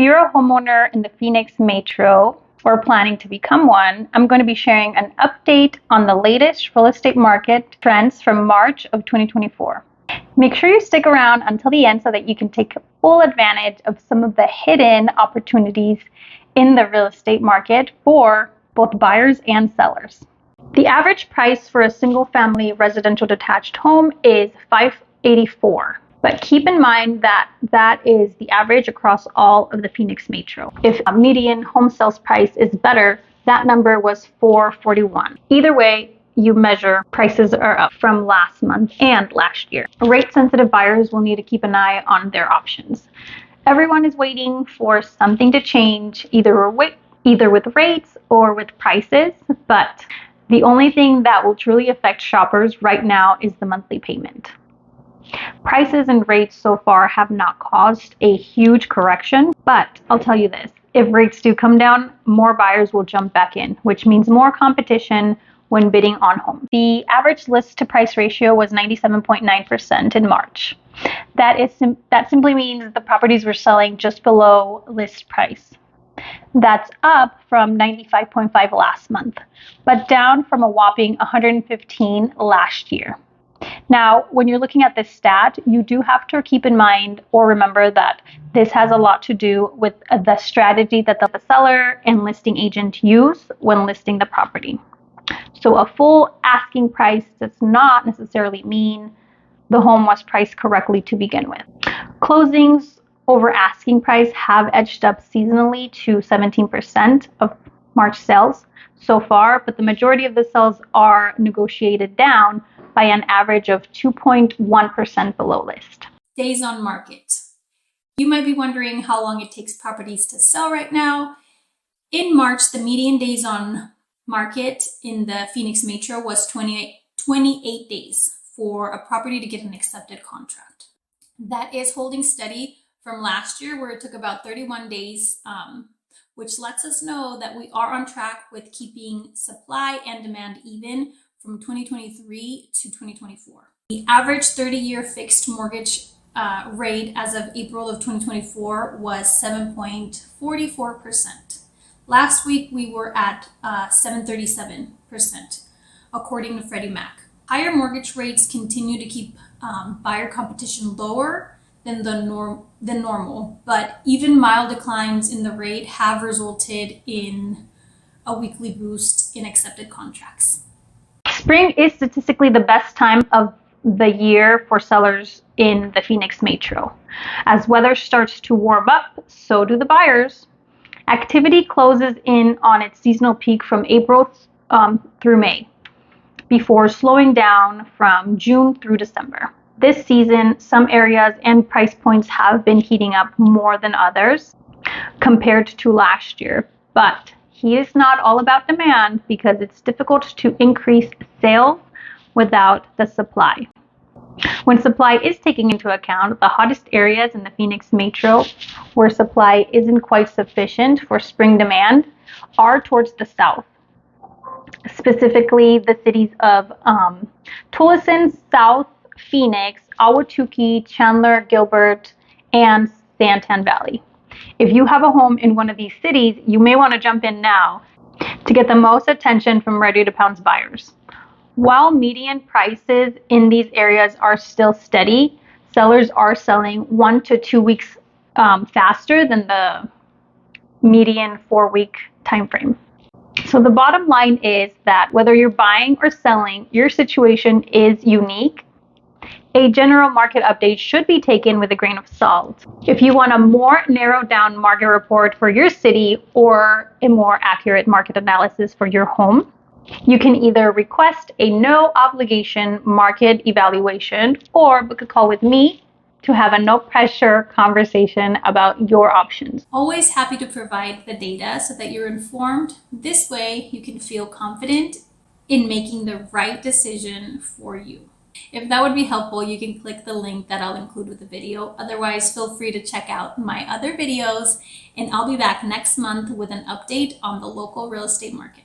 you're a homeowner in the Phoenix Metro or planning to become one, I'm going to be sharing an update on the latest real estate market trends from March of 2024. Make sure you stick around until the end so that you can take full advantage of some of the hidden opportunities in the real estate market for both buyers and sellers. The average price for a single-family residential detached home is $584. But keep in mind that that is the average across all of the Phoenix Metro. If a median home sales price is better, that number was $441. Either way you measure, prices are up from last month and last year. Rate-sensitive buyers will need to keep an eye on their options. Everyone is waiting for something to change, either with rates or with prices, but the only thing that will truly affect shoppers right now is the monthly payment. Prices and rates so far have not caused a huge correction, but I'll tell you this, if rates do come down, more buyers will jump back in, which means more competition when bidding on homes. The average list to price ratio was 97.9% in March. That simply means the properties were selling just below list price. That's up from 95.5 last month, but down from a whopping 115 last year. Now, when you're looking at this stat, you do have to keep in mind or remember that this has a lot to do with the strategy that the seller and listing agent use when listing the property. So a full asking price does not necessarily mean the home was priced correctly to begin with. Closings over asking price have edged up seasonally to 17% of March sales so far, but the majority of the sales are negotiated down by an average of 2.1% below list. Days on market. You might be wondering how long it takes properties to sell right now. In March, the median days on market in the Phoenix Metro was 28 days for a property to get an accepted contract. That is holding steady from last year, where it took about 31 days, which lets us know that we are on track with keeping supply and demand even from 2023 to 2024. The average 30-year fixed mortgage rate as of April of 2024 was 7.44%. Last week, we were at 7.37%, according to Freddie Mac. Higher mortgage rates continue to keep buyer competition lower than normal, but even mild declines in the rate have resulted in a weekly boost in accepted contracts. Spring is statistically the best time of the year for sellers in the Phoenix Metro. As weather starts to warm up, so do the buyers. Activity closes in on its seasonal peak from April through May, before slowing down from June through December. This season, some areas and price points have been heating up more than others compared to last year, but heat is not all about demand because it's difficult to increase sales without the supply. When supply is taken into account, the hottest areas in the Phoenix Metro where supply isn't quite sufficient for spring demand are towards the south. Specifically, the cities of Tucson, South Phoenix, Ahwatukee, Chandler, Gilbert, and Santan Valley. If you have a home in one of these cities, you may want to jump in now to get the most attention from ready-to-pounce buyers. While median prices in these areas are still steady, sellers are selling 1 to 2 weeks faster than the median 4-week time frame. So the bottom line is that whether you're buying or selling, your situation is unique. A general market update should be taken with a grain of salt. If you want a more narrowed down market report for your city or a more accurate market analysis for your home, you can either request a no obligation market evaluation or book a call with me to have a no pressure conversation about your options. Always happy to provide the data so that you're informed. This way you can feel confident in making the right decision for you. If that would be helpful, you can click the link that I'll include with the video. Otherwise, feel free to check out my other videos, and I'll be back next month with an update on the local real estate market.